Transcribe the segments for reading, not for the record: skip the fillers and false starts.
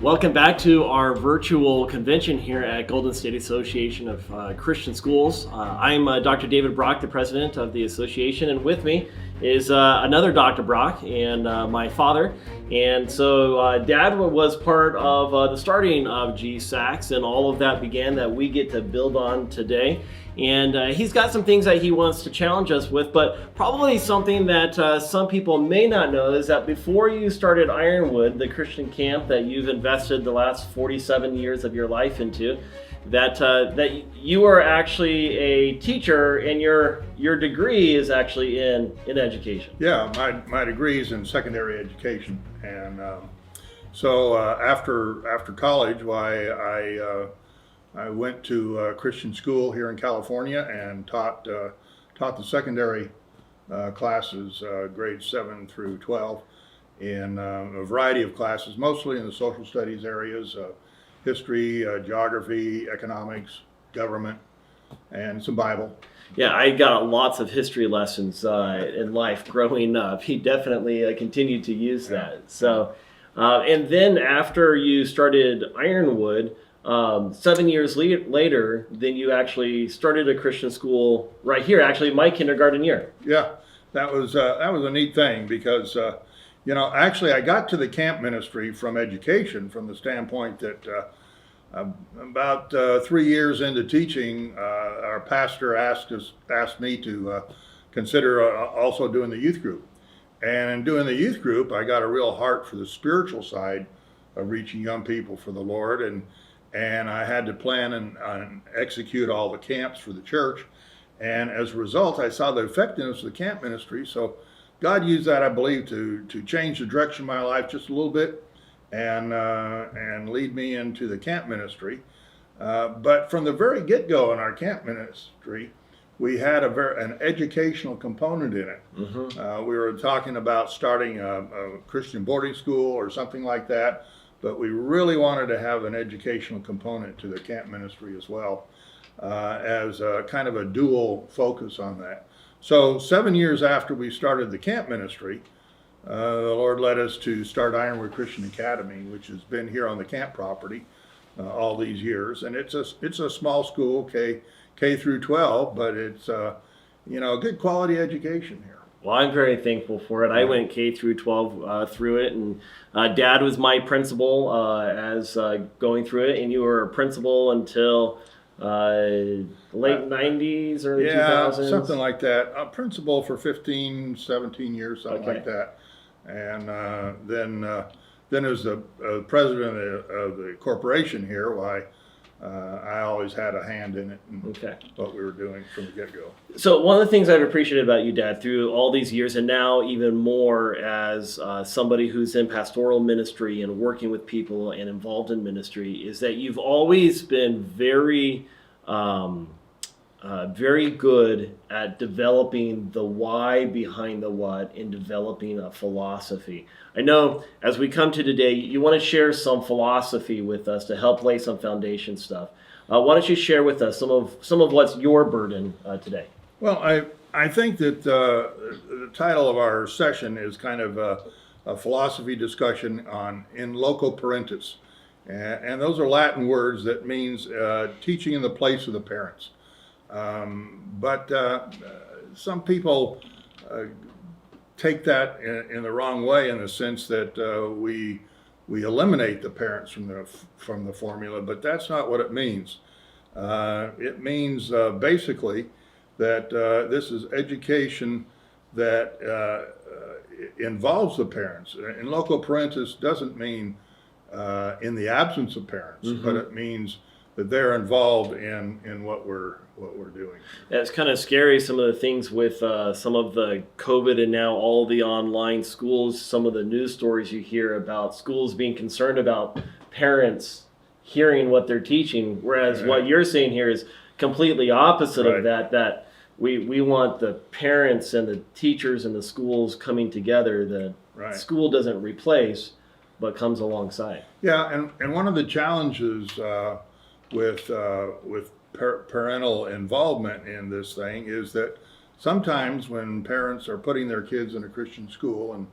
Welcome back to our virtual convention here at Golden State Association of Christian Schools. I'm Dr. David Brock, the president of the association, and with me is another Dr. Brock and my father. And so Dad was part of the starting of GSACs, and all of that began that we get to build on today. And he's got some things that he wants to challenge us with, but probably something that some people may not know is that before you started Ironwood, the Christian camp that you've invested the last 47 years of your life into, that you are actually a teacher, and your degree is actually in education. Yeah, my degree is in secondary education, and so after college, I went to a Christian school here in California and taught the secondary classes, grades 7 through 12, in a variety of classes, mostly in the social studies areas, history, geography, economics, government, and some Bible. Yeah, I got lots of history lessons in life growing up. He definitely continued to use that. So, and then after you started Ironwood, 7 years later, then you actually started a Christian school right here, actually my kindergarten year. Yeah, that was a neat thing because, actually I got to the camp ministry from education, from the standpoint that about 3 years into teaching, our pastor asked me to consider also doing the youth group. And in doing the youth group, I got a real heart for the spiritual side of reaching young people for the Lord, and I had to plan and execute all the camps for the church. And as a result, I saw the effectiveness of the camp ministry. So God used that, I believe, to change the direction of my life just a little bit and lead me into the camp ministry. But from the very get-go in our camp ministry, we had an educational component in it. Mm-hmm. We were talking about starting a Christian boarding school or something like that, but we really wanted to have an educational component to the camp ministry as well, as a kind of a dual focus on that. So 7 years after we started the camp ministry, the Lord led us to start Ironwood Christian Academy, which has been here on the camp property all these years. And it's a small school, K through 12, but it's good quality education here. Well, I'm very thankful for it. I went K through 12 through it, and Dad was my principal as going through it, and you were a principal until late 90s, early 2000s? Yeah, something like that. A principal for 15, 17 years, something like that. And then as the president of the corporation here, I always had a hand in it and what we were doing from the get-go. So one of the things I've appreciated about you, Dad, through all these years, and now even more as somebody who's in pastoral ministry and working with people and involved in ministry, is that you've always been very good at developing the why behind the what and developing a philosophy. I know as we come to today, you want to share some philosophy with us to help lay some foundation stuff. Why don't you share with us some of what's your burden today? Well, I think that the title of our session is kind of a philosophy discussion in Loco Parentis. And those are Latin words that means teaching in the place of the parents. But some people take that in the wrong way, in the sense that we eliminate the parents from the formula, but that's not what it means. It means basically that this is education that involves the parents. And Loco Parentis doesn't mean in the absence of parents, mm-hmm. but it means that they're involved in what we're doing. It's kind of scary, some of the things with some of the COVID and now all the online schools, some of the news stories you hear about schools being concerned about parents hearing what they're teaching, whereas what you're saying here is completely opposite of that we want the parents and the teachers and the schools coming together. The school doesn't replace, but comes alongside. Yeah, and one of the challenges with parental involvement in this thing is that sometimes when parents are putting their kids in a Christian school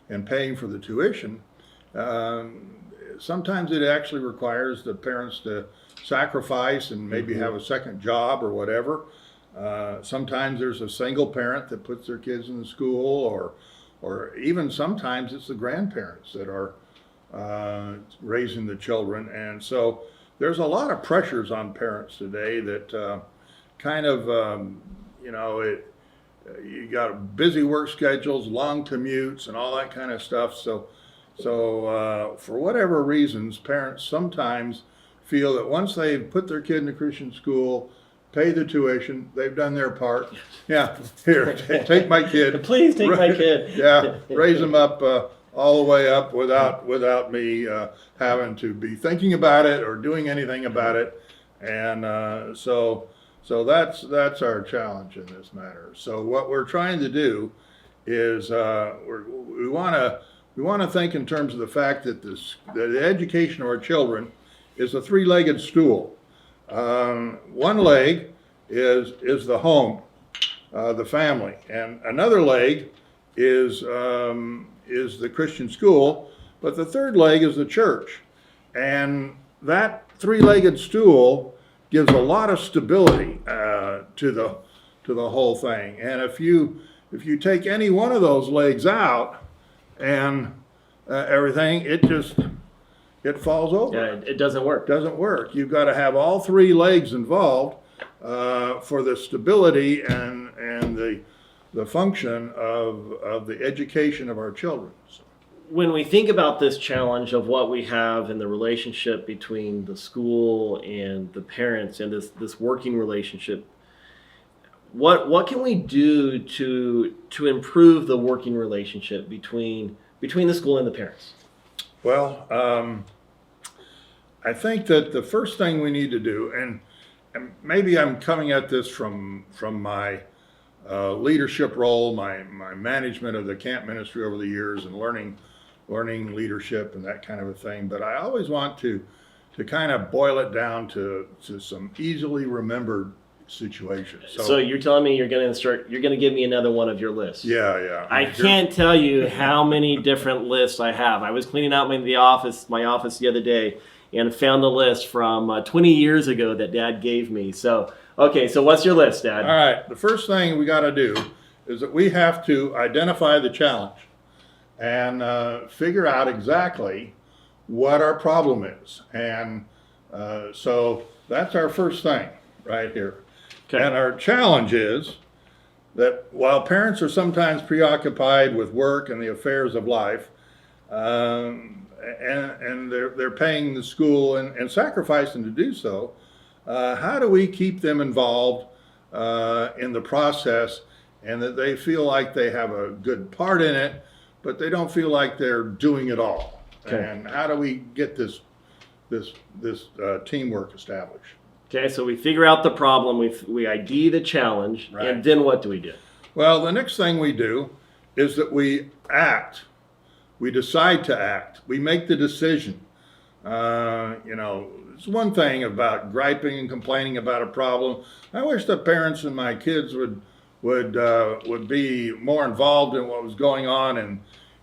and paying for the tuition, sometimes it actually requires the parents to sacrifice and maybe have a second job or whatever. Sometimes there's a single parent that puts their kids in the school, or even sometimes it's the grandparents that are raising the children. And so there's a lot of pressures on parents today that kind of, you got busy work schedules, long commutes, and all that kind of stuff. So for whatever reasons, parents sometimes feel that once they've put their kid in a Christian school, pay the tuition, they've done their part. Yeah, here, take my kid. Please take my kid. Yeah, raise them up all the way up without me having to be thinking about it or doing anything about it. And so that's our challenge in this matter. So what we're trying to do is we want to think in terms of the fact that the education of our children is a three-legged stool. One leg is the home, the family, and another leg is the Christian school, but the third leg is the church. And that three-legged stool gives a lot of stability to the whole thing. And if you take any one of those legs out and everything, it falls over. Yeah, it doesn't work. Doesn't work. You've got to have all three legs involved for the stability and the function of the education of our children. When we think about this challenge of what we have in the relationship between the school and the parents and this working relationship, what can we do to improve the working relationship between the school and the parents? Well, I think that the first thing we need to do, and maybe I'm coming at this from my leadership role, my management of the camp ministry over the years, and learning leadership and that kind of a thing. But I always want to kind of boil it down to some easily remembered situations. So you're telling me you're going to give me another one of your lists? Yeah. I can't tell you how many different lists I have. I was cleaning out my office the other day and found a list from 20 years ago that Dad gave me. So what's your list, Dad? All right. The first thing we got to do is that we have to identify the challenge and figure out exactly what our problem is. And so that's our first thing right here. Okay. And our challenge is that while parents are sometimes preoccupied with work and the affairs of life, and they're paying the school and sacrificing to do so, how do we keep them involved in the process and that they feel like they have a good part in it, but they don't feel like they're doing it all? Okay. And how do we get this teamwork established? Okay, so we figure out the problem, we ID the challenge, right. And then what do we do? Well, the next thing we do is that we act. We decide to act. We make the decision. It's one thing about griping and complaining about a problem. I wish the parents and my kids would be more involved in what was going on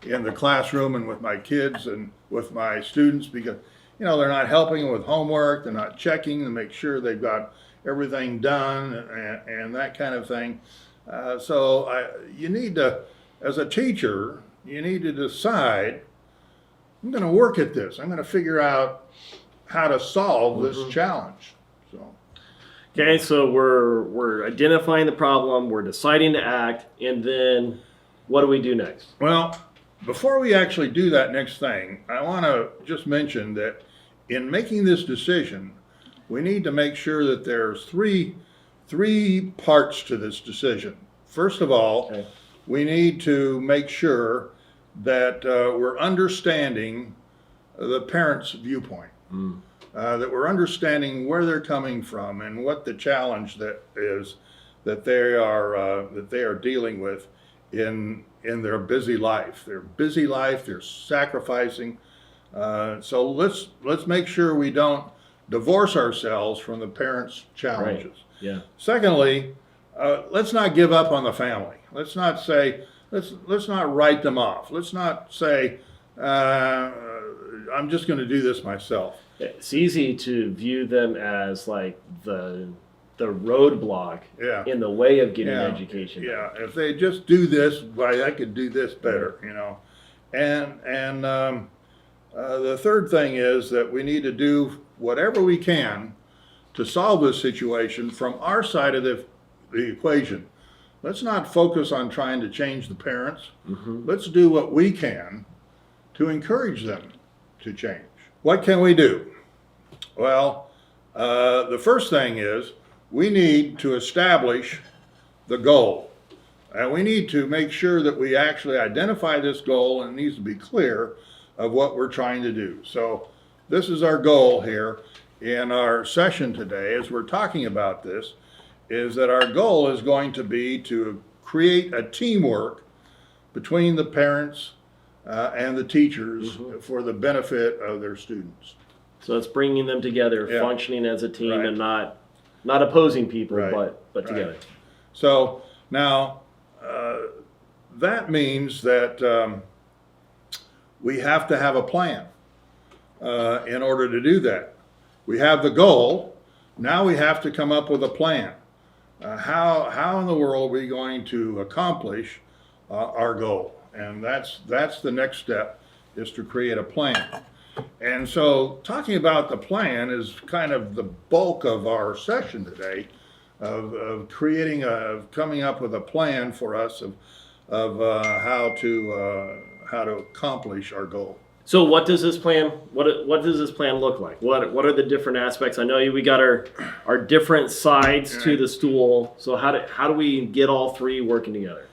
in the classroom and with my kids and with my students, because they're not helping with homework, they're not checking to make sure they've got everything done and that kind of thing. You need to, as a teacher, you need to decide, I'm going to work at this. I'm going to figure out how to solve this challenge. Okay, so we're identifying the problem, we're deciding to act, and then what do we do next? Well, before we actually do that next thing, I want to just mention that in making this decision, we need to make sure that there's three parts to this decision. First of all, okay, we need to make sure that we're understanding the parent's viewpoint, that we're understanding where they're coming from and what the challenge that is that they are dealing with in their busy life. Their busy life, they're sacrificing. So let's make sure we don't divorce ourselves from the parents' challenges. Right. Yeah. Secondly, let's not give up on the family. Let's not say, let's not write them off. Let's not say, I'm just going to do this myself. It's easy to view them as like the roadblock Yeah. in the way of getting Yeah. education. Yeah, if they just do this, why, I could do this better, you know. And the third thing is that we need to do whatever we can to solve this situation from our side of the equation. Let's not focus on trying to change the parents. Let's do what we can to encourage them to change. What can we do? Well, the first thing is we need to establish the goal. And we need to make sure that we actually identify this goal, and it needs to be clear of what we're trying to do. So this is our goal here in our session today as we're talking about this, is that our goal is going to be to create a teamwork between the parents and the teachers for the benefit of their students. So it's bringing them together, Yeah. functioning as a team, Right. and not opposing people, Right. but Right. together. So now that means that we have to have a plan in order to do that. We have the goal. Now we have to come up with a plan. How in the world are we going to accomplish our goal? And that's the next step, is to create a plan. And so talking about the plan is kind of the bulk of our session today, of coming up with a plan for us of how to accomplish our goal. So what does this plan look like? What are the different aspects? I know we got our different sides to the stool. So how do we get all three working together?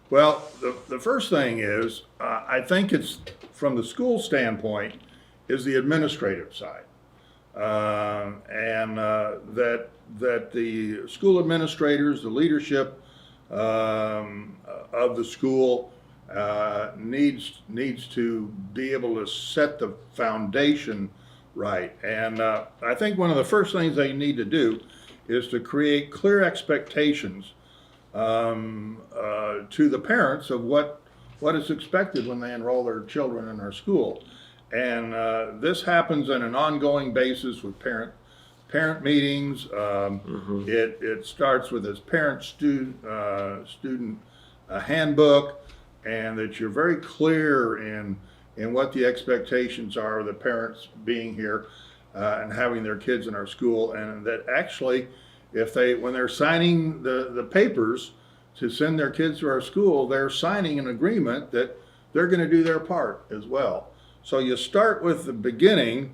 Well, the first thing is, I think it's from the school standpoint, is the administrative side. And that the school administrators, the leadership of the school needs to be able to set the foundation right. And I think one of the first things they need to do is to create clear expectations to the parents of what is expected when they enroll their children in our school. And this happens on an ongoing basis with parent meetings. It starts with this parent-student handbook, and that you're very clear in what the expectations are of the parents being here and having their kids in our school, and that actually, when they're signing the papers to send their kids to our school, they're signing an agreement that they're going to do their part as well. So you start with the beginning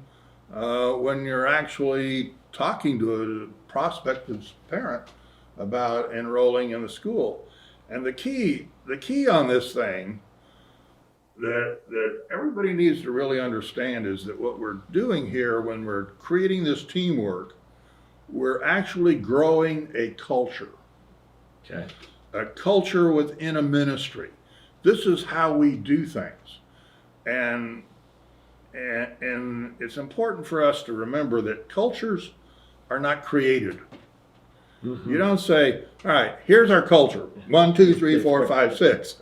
when you're actually talking to a prospective parent about enrolling in the school. And the key on this thing that everybody needs to really understand is that what we're doing here when we're creating this teamwork, we're actually growing a culture. Okay. A culture within a ministry. This is how we do things. And it's important for us to remember that cultures are not created. You don't say, all right, here's our culture. 1, 2, 3, 4, 5, 6.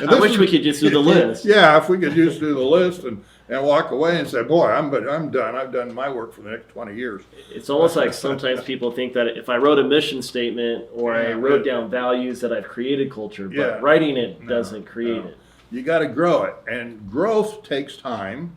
I wish we could just do the list. Yeah, if we could just do the list and walk away and say, boy, I'm done. I've done my work for the next 20 years. It's almost like sometimes people think that if I wrote a mission statement or I wrote down values that I've created culture, but writing it doesn't create it. You got to grow it. And growth takes time.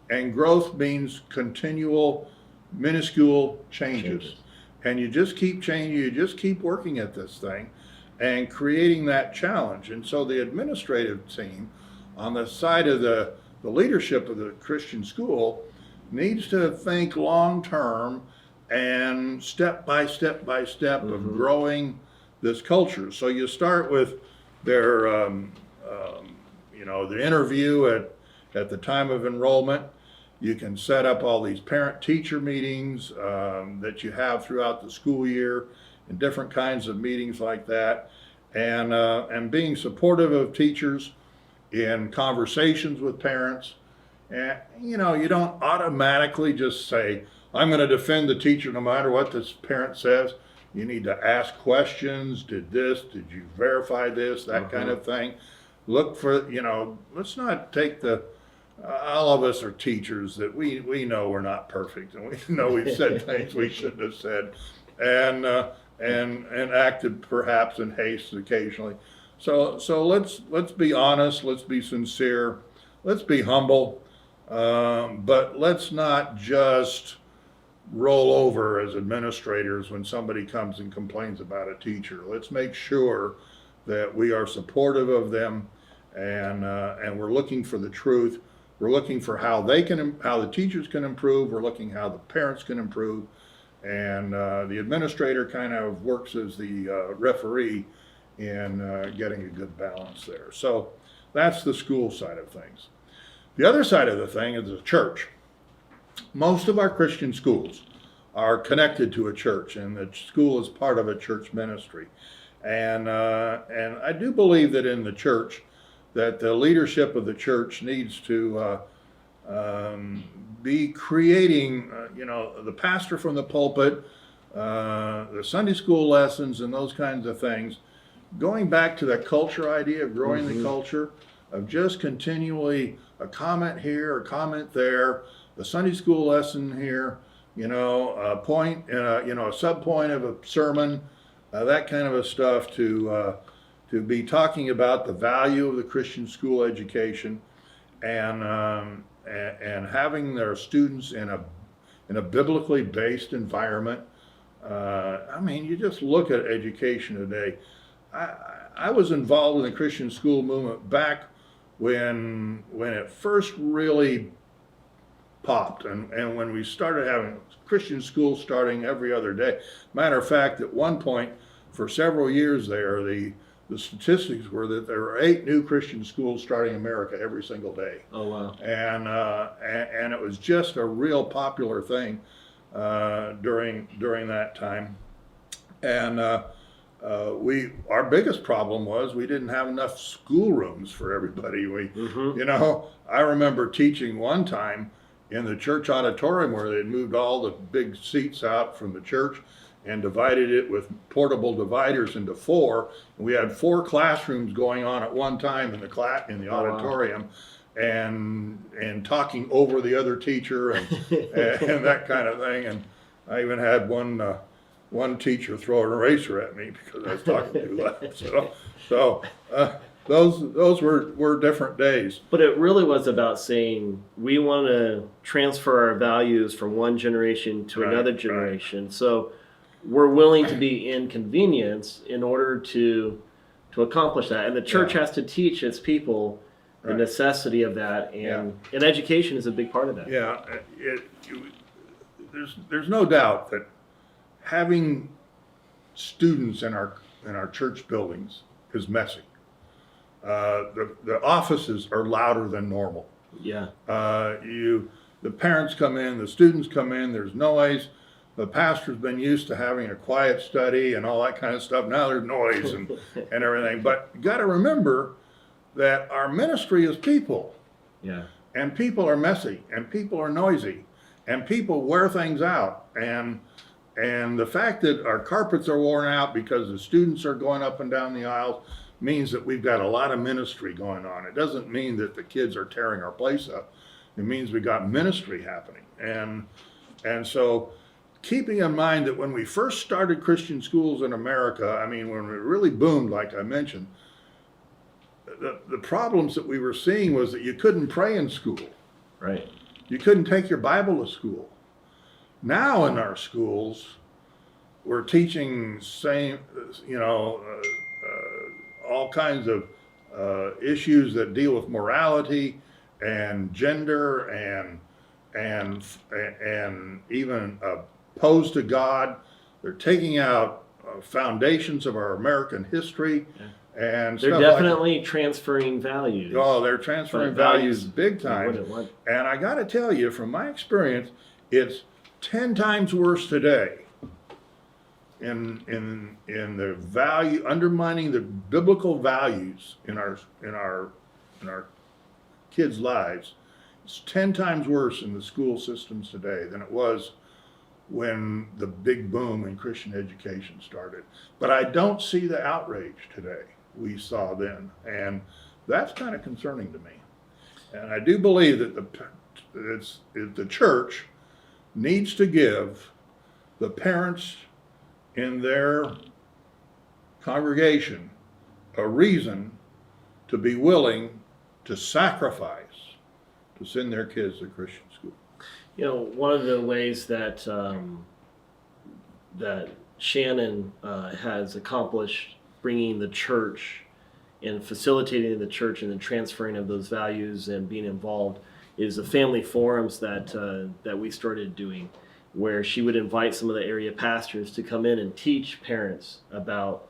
And growth means continual, minuscule changes. And you just keep changing, you just keep working at this thing and creating that challenge. And so the administrative team on the side of the leadership of the Christian school needs to think long-term and step by step of growing this culture. So you start with their, the interview at the time of enrollment. You can set up all these parent-teacher meetings that you have throughout the school year, and different kinds of meetings like that, and being supportive of teachers in conversations with parents. And you don't automatically just say, I'm going to defend the teacher no matter what this parent says. You need to ask questions. Did you verify this, that kind of thing. Look for, let's not take the all of us are teachers that we know we're not perfect, and we know we've said things we shouldn't have said, and acted perhaps in haste occasionally. So let's be honest, let's be sincere, let's be humble, but let's not just roll over as administrators when somebody comes and complains about a teacher. Let's make sure that we are supportive of them, and we're looking for the truth. We're looking for how the teachers can improve. We're looking how the parents can improve, and the administrator kind of works as the referee in getting a good balance there. So that's the school side of things. The other side of the thing is the church. Most of our Christian schools are connected to a church, and the school is part of a church ministry. And I do believe that in the church, that the leadership of the church needs to be creating, the pastor from the pulpit, the Sunday school lessons, and those kinds of things. Going back to that culture idea of growing the culture, of just continually a comment here, a comment there, the Sunday school lesson here, a point, a sub point of a sermon, that kind of a stuff to be talking about the value of the Christian school education, and having their students in a biblically based environment. You just look at education today. I was involved in the Christian school movement back when it first really popped, and when we started having Christian schools starting every other day. Matter of fact, at one point, for several years there, the statistics were that there were 8 new Christian schools starting in America every single day. Oh, wow. And it was just a real popular thing during that time. And our biggest problem was we didn't have enough schoolrooms for everybody. I remember teaching one time in the church auditorium where they'd moved all the big seats out from the church and divided it with portable dividers into 4. And we had 4 classrooms going on at one time in the auditorium, and talking over the other teacher and that kind of thing. And I even had one teacher throw an eraser at me because I was talking too loud. So those were different days. But it really was about saying we want to transfer our values from one generation to another generation. Right. So we're willing to be inconvenienced in order to accomplish that. And the church has to teach its people the necessity of that, and education is a big part of that. Yeah, there's no doubt that having students in our church buildings is messy. The offices are louder than normal. Yeah. The parents come in, the students come in, there's noise. The pastor's been used to having a quiet study and all that kind of stuff. Now there's noise and everything. But you got to remember that our ministry is people. Yeah. And people are messy, and people are noisy, and people wear things out. And the fact that our carpets are worn out because the students are going up and down the aisles means that we've got a lot of ministry going on. It doesn't mean that the kids are tearing our place up. It means we got ministry happening. And so keeping in mind that when we first started Christian schools in America, when we really boomed, like I mentioned, the problems that we were seeing was that you couldn't pray in school. Right. You couldn't take your Bible to school. Now in our schools, we're teaching all kinds of issues that deal with morality and gender and even opposed to God. They're taking out foundations of our American history. Yeah. And they're definitely transferring values. Oh, they're transferring values big time. And I got to tell you, from my experience, it's 10 times worse today in the value, undermining the biblical values in our kids' lives. It's 10 times worse in the school systems today than it was when the big boom in Christian education started. But I don't see the outrage today we saw then, and that's kind of concerning to me. And I do believe that the church needs to give the parents in their congregation a reason to be willing to sacrifice to send their kids to Christian school. You know, one of the ways that that Shannon has accomplished bringing the church and facilitating the church and the transferring of those values and being involved is the family forums that we started doing, where she would invite some of the area pastors to come in and teach parents about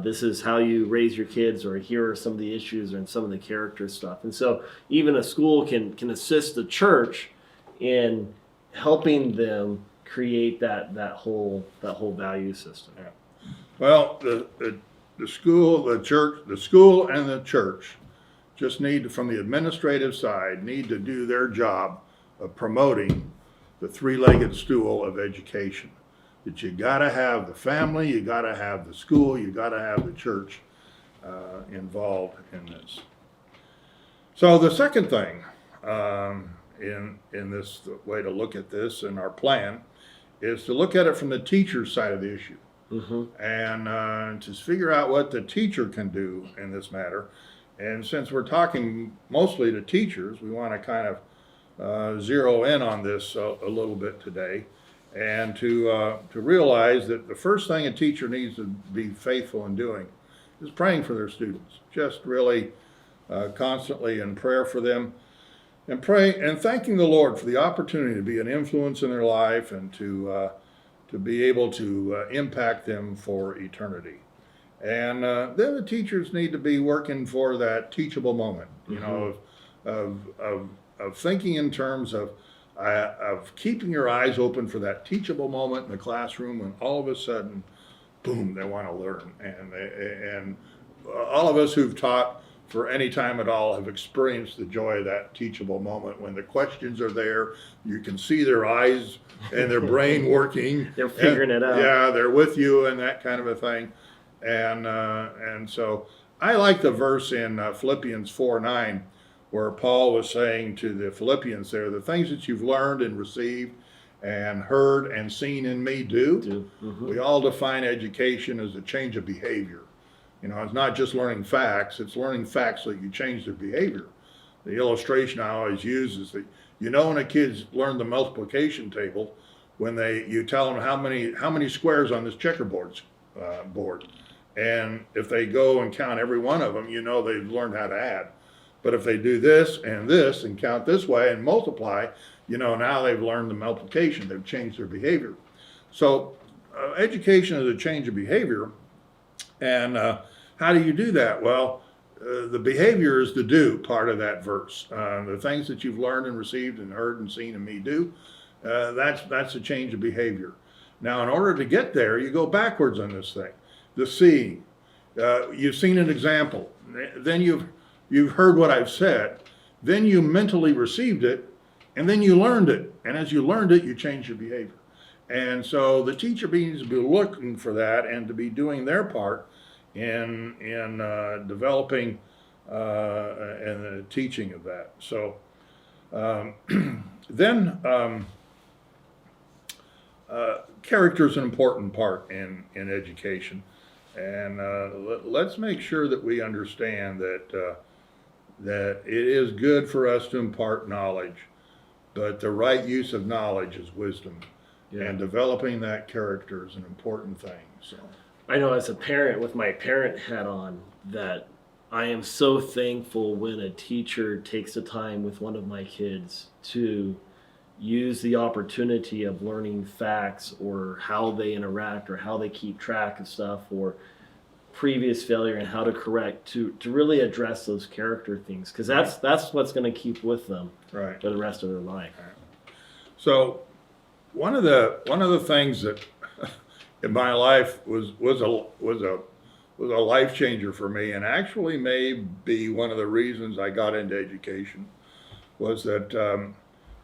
this is how you raise your kids, or here are some of the issues and some of the character stuff. And so even a school can assist the church in helping them create that whole value system. Yeah. Well, the school, the school and the church just need to, from the administrative side, need to do their job of promoting the three-legged stool of education. That you gotta have the family, you gotta have the school, you gotta have the church involved in this. So the second thing in this way to look at this in our plan is to look at it from the teacher's side of the issue. Mm-hmm. And to figure out what the teacher can do in this matter. And since we're talking mostly to teachers, we want to kind of zero in on this a little bit today, and to realize that the first thing a teacher needs to be faithful in doing is praying for their students. Just really constantly in prayer for them, and praying and thanking the Lord for the opportunity to be an influence in their life and to be able to impact them for eternity. And then the teachers need to be working for that teachable moment, you know, of thinking in terms of keeping your eyes open for that teachable moment in the classroom when all of a sudden, boom, they want to learn. And all of us who've taught for any time at all have experienced the joy of that teachable moment when the questions are there, you can see their eyes and their brain working. They're figuring it out. Yeah, they're with you and that kind of a thing. And so I like the verse in Philippians 4:9 where Paul was saying to the Philippians there, the things that you've learned and received and heard and seen in me do. Mm-hmm. We all define education as a change of behavior. You know, it's not just learning facts, it's learning facts so you change their behavior. The illustration I always use is that, you know, when a kid's learned the multiplication table, when you tell them how many squares on this checkerboard board, and if they go and count every one of them, you know they've learned how to add. But if they do this and count this way and multiply, you know, now they've learned the multiplication, they've changed their behavior. So education is a change of behavior. And how do you do that? Well, the behavior is the do part of that verse. The things that you've learned and received and heard and seen in me do, that's a change of behavior. Now, in order to get there, you go backwards on this thing. The seeing. You've seen an example. Then you've heard what I've said. Then you mentally received it, and then you learned it. And as you learned it, you changed your behavior. And so the teacher needs to be looking for that and to be doing their part in developing and the teaching of that. So then character is an important part in education. And let's make sure that we understand that it is good for us to impart knowledge, but the right use of knowledge is wisdom. Yeah. And developing that character is an important thing. So I know as a parent with my parent hat on that I am so thankful when a teacher takes the time with one of my kids to use the opportunity of learning facts or how they interact or how they keep track of stuff or previous failure and how to correct to really address those character things, because that's what's going to keep with them right for the rest of their life. Right. So one of the things that in my life was a life changer for me, and actually may be one of the reasons I got into education, was that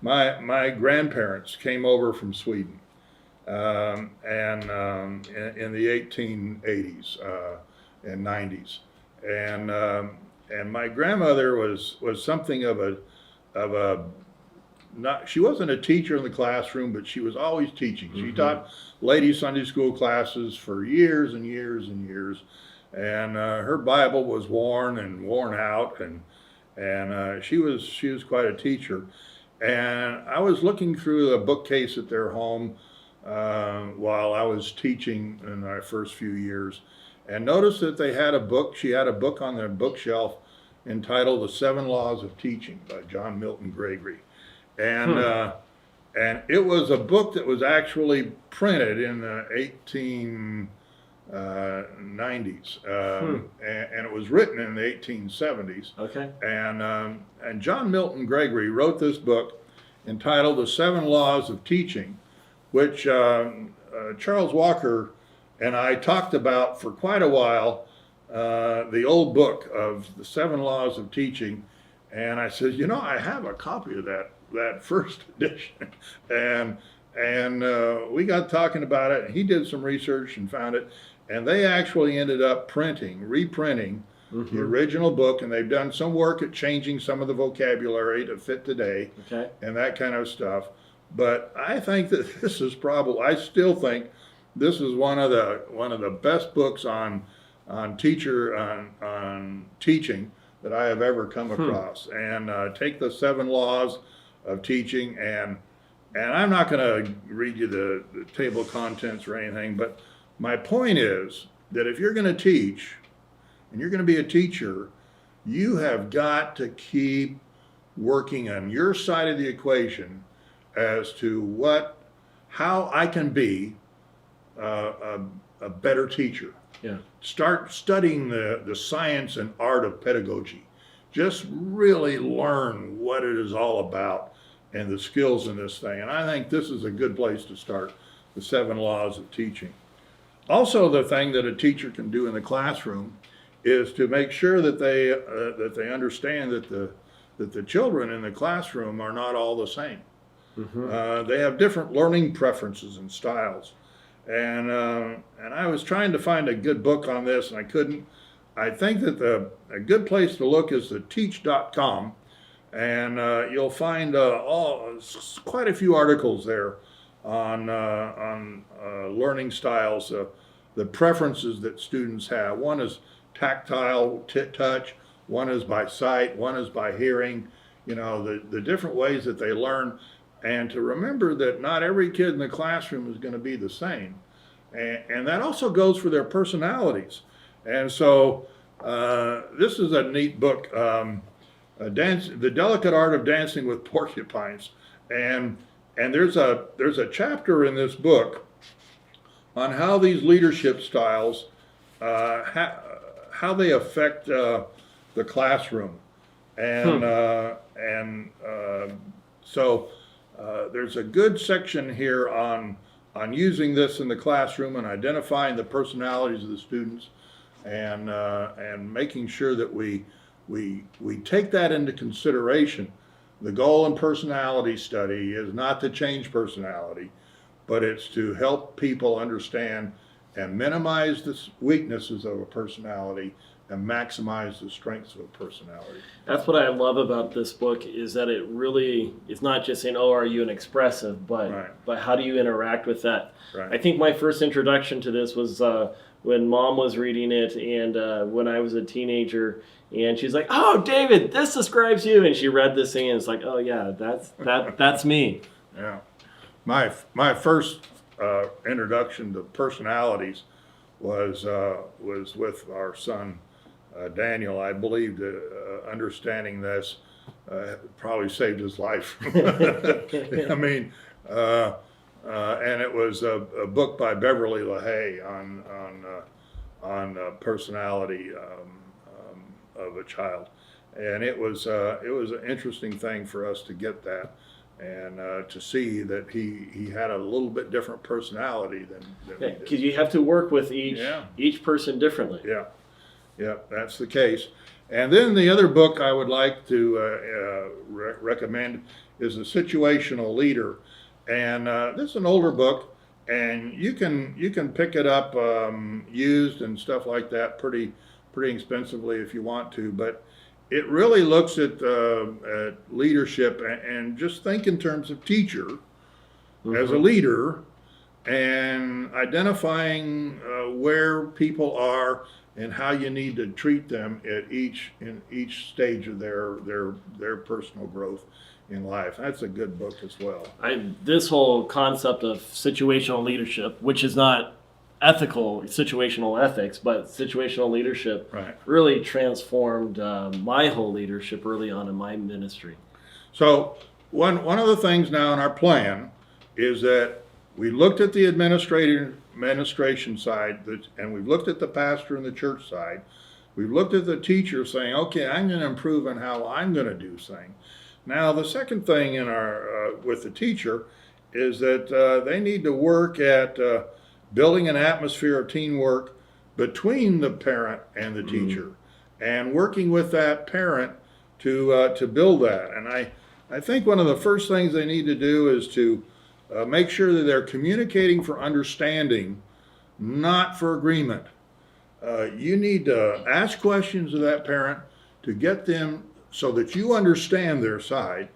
my grandparents came over from Sweden, and in the 1880s and 90s, and and my grandmother was something of a not, she wasn't a teacher in the classroom, but she was always teaching. She taught ladies Sunday school classes for years and years and years, and her Bible was worn and worn out, and she was quite a teacher. And I was looking through a bookcase at their home while I was teaching in my first few years, and noticed that they had a book. She had a book on their bookshelf entitled "The Seven Laws of Teaching" by John Milton Gregory. And it was a book that was actually printed in the 1890s, and it was written in the 1870s. Okay. And John Milton Gregory wrote this book entitled "The Seven Laws of Teaching," which Charles Walker and I talked about for quite a while. The old book of the Seven Laws of Teaching, and I said, I have a copy of that first edition, and we got talking about it, and he did some research and found it, and they actually ended up reprinting the original book, and they've done some work at changing some of the vocabulary to fit today, and that kind of stuff. But I think that this is I still think this is one of the best books on teaching that I have ever come across. And take the 7 laws of teaching, and I'm not going to read you the table of contents or anything, but my point is that if you're going to teach and you're going to be a teacher, you have got to keep working on your side of the equation as to how I can be a better teacher. Yeah. Start studying the science and art of pedagogy. Just really learn what it is all about and the skills in this thing. And I think this is a good place to start, the 7 laws of teaching. Also, the thing that a teacher can do in the classroom is to make sure that they understand that the children in the classroom are not all the same. They have different learning preferences and styles. And I was trying to find a good book on this, and I couldn't. I think that a good place to look is the teach.com, and you'll find quite a few articles there on learning styles, the preferences that students have. One is tactile, touch. One is by sight. One is by hearing. The different ways that they learn. And to remember that not every kid in the classroom is going to be the same. And that also goes for their personalities. And so this is a neat book, The Delicate Art of Dancing with Porcupines. And there's a chapter in this book on how these leadership styles, how they affect the classroom. So there's a good section here on using this in the classroom and identifying the personalities of the students, and making sure that we take that into consideration. The goal in personality study is not to change personality, but it's to help people understand and minimize the weaknesses of a personality and maximize the strengths of a personality. That's what I love about this book, is that it really is not just saying, are you an expressive, but how do you interact with that? Right. I think my first introduction to this was when Mom was reading it, and when I was a teenager, and she's like, "Oh, David, this describes you," and she read this thing, and it's like, "Oh yeah, that's me." Yeah, my first introduction to personalities was with our son Daniel. I believe understanding this probably saved his life. I mean, and it was a book by Beverly LaHaye on personality of a child, and it was an interesting thing for us to get that, and to see that he had a little bit different personality than we did. Because you have to work with each person differently. Yeah, that's the case. And then the other book I would like to recommend is The Situational Leader. And this is an older book, and you can pick it up used and stuff like that pretty expensively if you want to. But it really looks at leadership and just think in terms of teacher as a leader and identifying where people are and how you need to treat them in each stage of their personal growth in life. That's a good book as well. This whole concept of situational leadership, which is not ethical situational ethics, but situational leadership, Right. really transformed my whole leadership early on in my ministry. So one of the things now in our plan is that we looked at the administration side, and we've looked at the pastor and the church side. We've looked at the teacher saying, okay, I'm going to improve on how I'm going to do things. Now, the second thing in our with the teacher is that they need to work at building an atmosphere of teamwork between the parent and the teacher, and working with that parent to build that. And I think one of the first things they need to do is to make sure that they're communicating for understanding, not for agreement. You need to ask questions of that parent to get them so that you understand their side,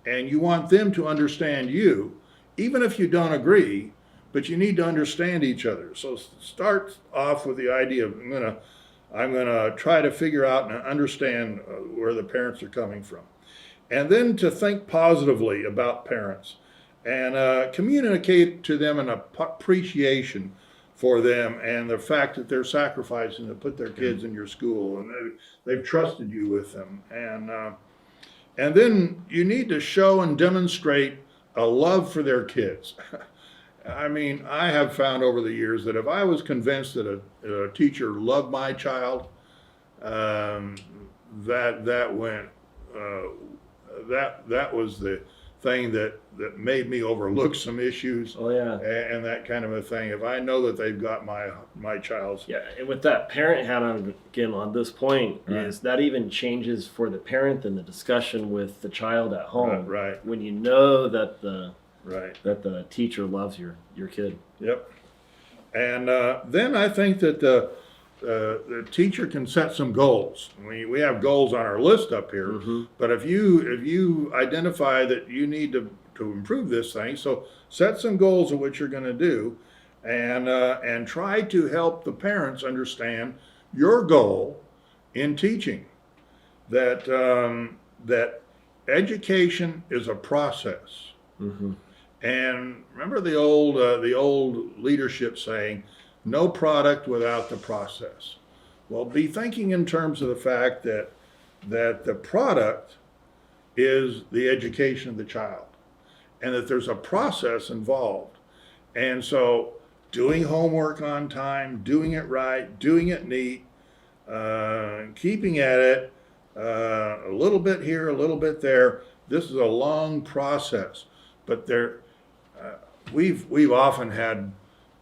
and you want them to understand you, even if you don't agree, but you need to understand each other. So start off with the idea of I'm gonna try to figure out and understand where the parents are coming from, and then to think positively about parents and communicate to them an appreciation for them and the fact that they're sacrificing to put their kids in your school and they've trusted you with them. And then you need to show and demonstrate a love for their kids. I mean, I have found over the years that if I was convinced that a teacher loved my child, that was the thing that made me overlook some issues. Oh yeah. And that kind of a thing. If I know that they've got my child's. Yeah, and with that parent hat on again on this point, Right. is that even changes for the parent in the discussion with the child at home. Right. When you know that the Right. teacher loves your kid. Yep. And then I think that the teacher can set some goals. We have goals on our list up here, but if you identify that you need to improve this thing, so set some goals of what you're going to do, and try to help the parents understand your goal in teaching. That that education is a process. And remember the old leadership saying, no product without the process. Well, be thinking in terms of the fact that the product is the education of the child, and that there's a process involved. And so doing homework on time, doing it right, doing it neat, keeping at it, a little bit here, a little bit there. This is a long process, but we've often had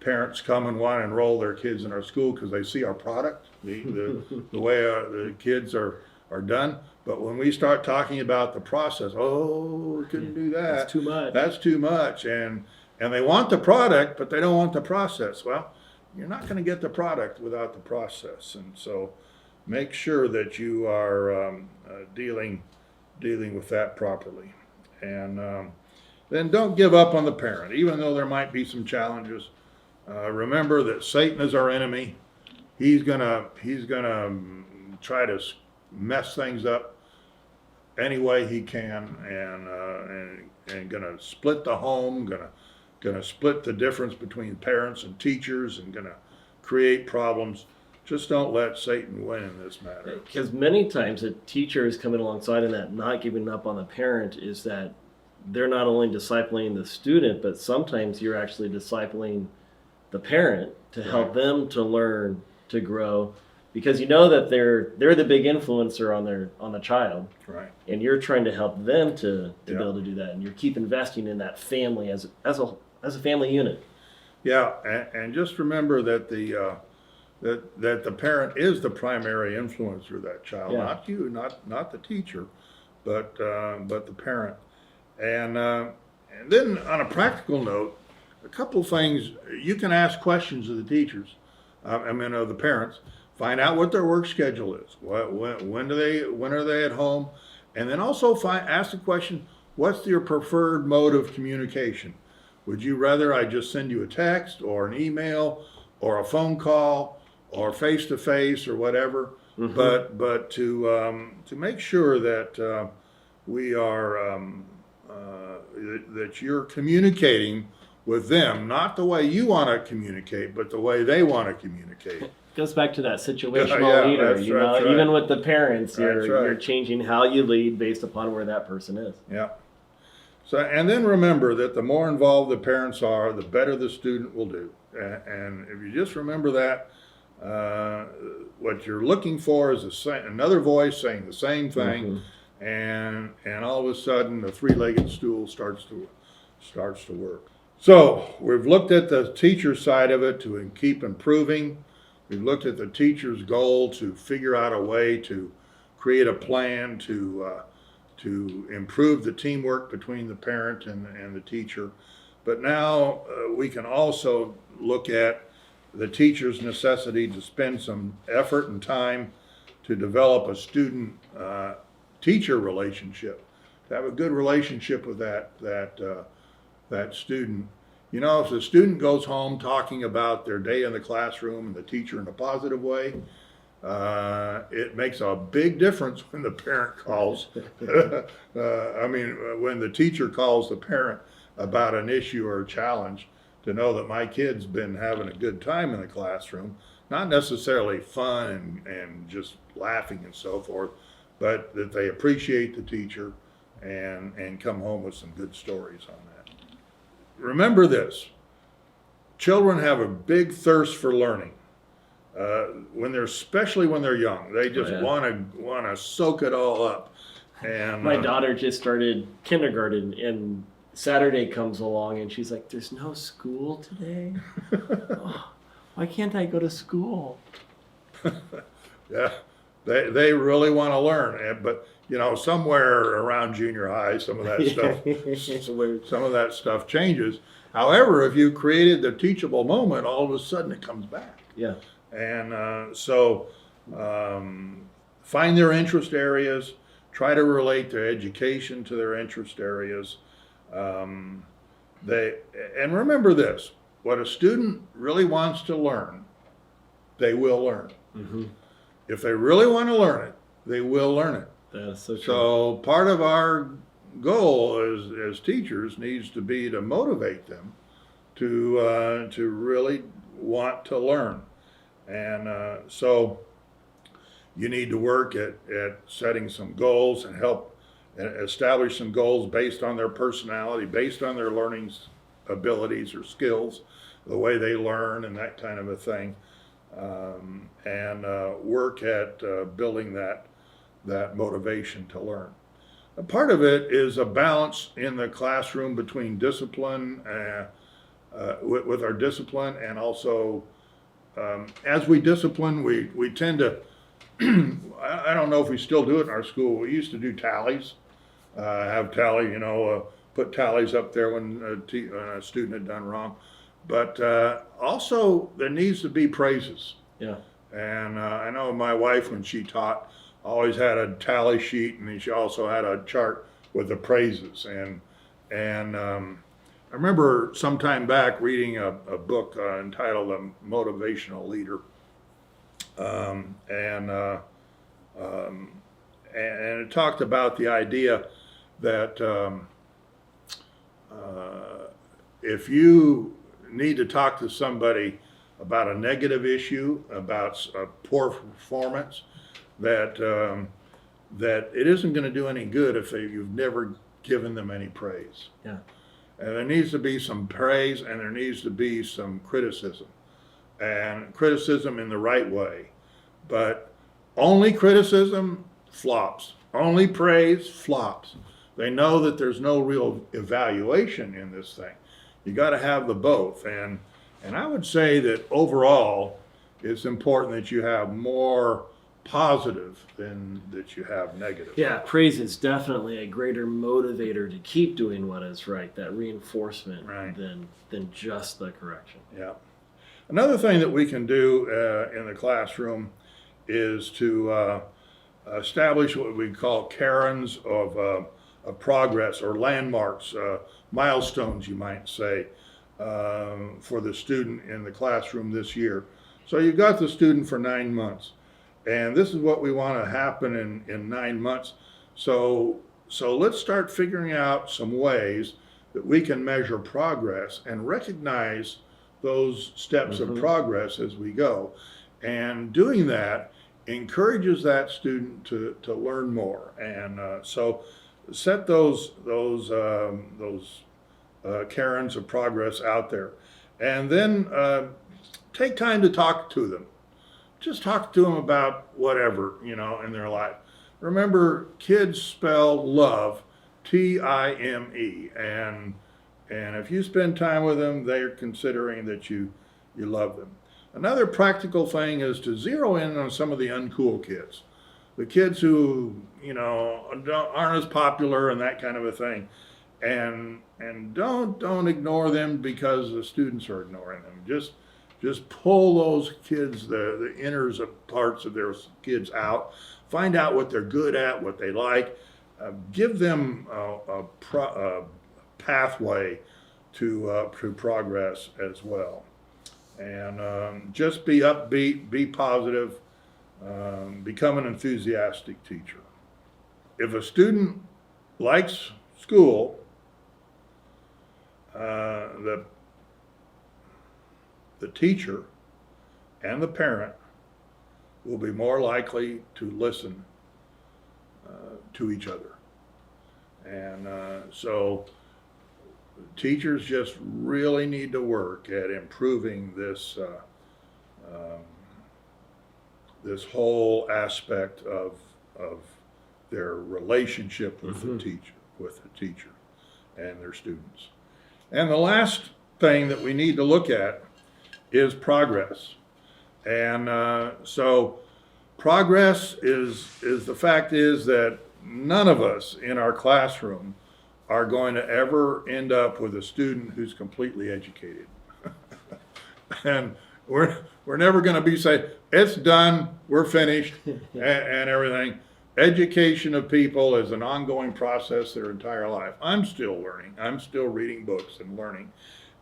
parents come and want to enroll their kids in our school because they see our product, the way the kids are done. But when we start talking about the process, we couldn't do that. That's too much. That's too much. And they want the product, but they don't want the process. Well, you're not going to get the product without the process. And so make sure that you are dealing with that properly. And then don't give up on the parent, even though there might be some challenges. Remember that Satan is our enemy. He's gonna try to mess things up any way he can, and gonna split the home, gonna split the difference between parents and teachers, and gonna create problems. Just don't let Satan win in this matter. Because many times a teacher is coming alongside in that not giving up on the parent is that they're not only discipling the student, but sometimes you're actually discipling the parent to help them to learn, to grow, because you know that they're the big influencer on the child, Right. and you're trying to help them to be able to do that, and you keep investing in that family as a family unit. Yeah, and just remember that that the parent is the primary influencer of that child, not you, not the teacher, but the parent. And then on a practical note, a couple things, you can ask questions of the teachers, of the parents, Find out what their work schedule is. When are they at home? And then also ask the question, what's your preferred mode of communication? Would you rather I just send you a text or an email or a phone call or face to face or whatever? Mm-hmm. But to make sure that we are that you're communicating with them, not the way you want to communicate, but the way they want to communicate. Goes back to that situational leader, that's right. Even with the parents, you're right. changing how you lead based upon where that person is. Yeah. So, and then remember that the more involved the parents are, the better the student will do. And if you just remember that, what you're looking for is another voice saying the same thing, and all of a sudden the three-legged stool starts to work. So we've looked at the teacher side of it to keep improving. We've looked at the teacher's goal to figure out a way to create a plan to improve the teamwork between the parent and the teacher. But now we can also look at the teacher's necessity to spend some effort and time to develop a student-teacher relationship, to have a good relationship with that student. You know, if the student goes home talking about their day in the classroom and the teacher in a positive way, it makes a big difference when the parent calls. When the teacher calls the parent about an issue or a challenge, to know that my kid's been having a good time in the classroom, not necessarily fun and just laughing and so forth, but that they appreciate the teacher and come home with some good stories on that. Remember this, children have a big thirst for learning. Especially when they're young, they just want to soak it all up. And my daughter just started kindergarten, and Saturday comes along, and she's like, "There's no school today. Why can't I go to school?" Yeah, they really want to learn, but somewhere around junior high, some of that stuff changes. However, if you created the teachable moment, all of a sudden it comes back. Yeah. And so find their interest areas, try to relate their education to their interest areas. And remember this, what a student really wants to learn, they will learn. Mm-hmm. If they really want to learn it, they will learn it. That's so true. So part of our goal as teachers needs to be to motivate them to really want to learn. And so you need to work at setting some goals and help establish some goals based on their personality, based on their learning abilities or skills, the way they learn and that kind of a thing, and work at building that motivation to learn. A part of it is a balance in the classroom between discipline, with our discipline, and also as we discipline, we tend to, I don't know if we still do it in our school, we used to do tallies, put tallies up there when a student had done wrong, but also there needs to be praises. Yeah. And I know my wife, when she taught, always had a tally sheet, and then she also had a chart with the praises. And I remember some time back reading a book entitled "A Motivational Leader," and it talked about the idea that if you need to talk to somebody about a negative issue, about a poor performance, that it isn't going to do any good if you've never given them any praise. Yeah. And there needs to be some praise, and there needs to be some criticism, and criticism in the right way. But only criticism flops. Only praise flops. They know that there's no real evaluation in this thing. You got to have the both. And I would say that overall, it's important that you have more positive than that you have negative. Yeah, praise is definitely a greater motivator to keep doing what is right, that reinforcement, Right. than just the correction. Yeah. Another thing that we can do in the classroom is to establish what we call cairns of progress, or landmarks, milestones, you might say, for the student in the classroom this year. So you've got the student for 9 months, and this is what we want to happen in 9 months. So let's start figuring out some ways that we can measure progress and recognize those steps of progress as we go. And doing that encourages that student to learn more. And so set those cairns of progress out there. And then take time to talk to them. Just talk to them about whatever, in their life. Remember, kids spell love Time. And if you spend time with them, they're considering that you love them. Another practical thing is to zero in on some of the uncool kids. The kids who, aren't as popular and that kind of a thing. And don't ignore them because the students are ignoring them. Just pull those kids, the inners of parts of their kids out. Find out what they're good at, what they like. Give them a pathway to progress as well. And just be upbeat, be positive, become an enthusiastic teacher. If a student likes school, the teacher and the parent will be more likely to listen to each other. And so teachers just really need to work at improving this this whole aspect of their relationship with the teacher and their students. And the last thing that we need to look at is progress. And so progress is the fact is that none of us in our classroom are going to ever end up with a student who's completely educated. And we're never going to be saying, it's done, we're finished, and everything. Education of people is an ongoing process their entire life. I'm still learning. I'm still reading books and learning.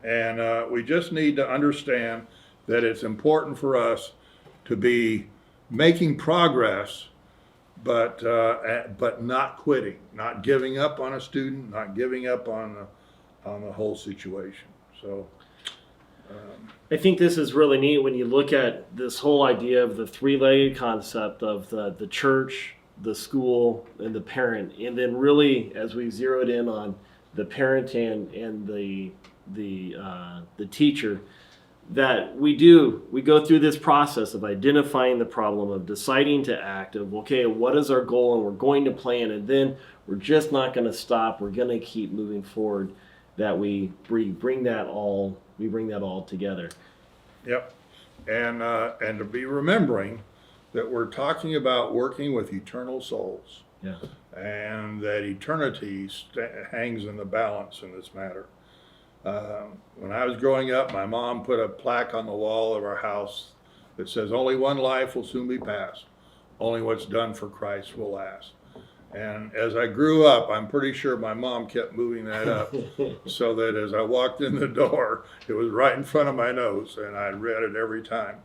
And we just need to understand that it's important for us to be making progress, but not quitting, not giving up on a student, not giving up on the whole situation. So I think this is really neat when you look at this whole idea of the three-legged concept of the church, the school, and the parent. And then really, as we zeroed in on the parent and the teacher, that we go through this process of identifying the problem, of deciding to act, of, okay, what is our goal, and we're going to plan, and then we're just not going to stop. We're going to keep moving forward, that we bring that all together. Yep. And to be remembering that we're talking about working with eternal souls. Yeah. And that eternity hangs in the balance in this matter. When I was growing up, my mom put a plaque on the wall of our house that says, only one life will soon be passed. Only what's done for Christ will last. And as I grew up, I'm pretty sure my mom kept moving that up so that as I walked in the door, it was right in front of my nose, and I read it every time.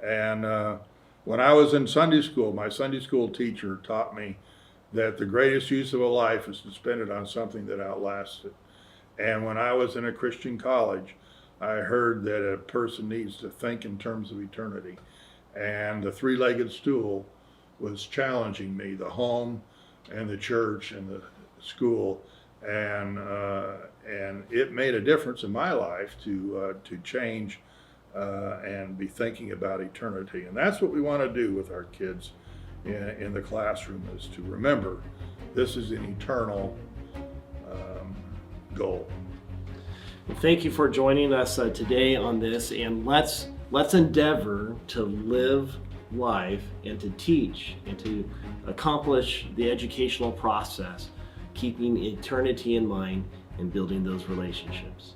And when I was in Sunday school, my Sunday school teacher taught me that the greatest use of a life is to spend it on something that outlasts it. And when I was in a Christian college, I heard that a person needs to think in terms of eternity. And the three-legged stool was challenging me, the home and the church and the school. And it made a difference in my life to change and be thinking about eternity. And that's what we want to do with our kids in the classroom, is to remember this is an eternal goal. Thank you for joining us today on this, and let's endeavor to live life and to teach and to accomplish the educational process, keeping eternity in mind and building those relationships.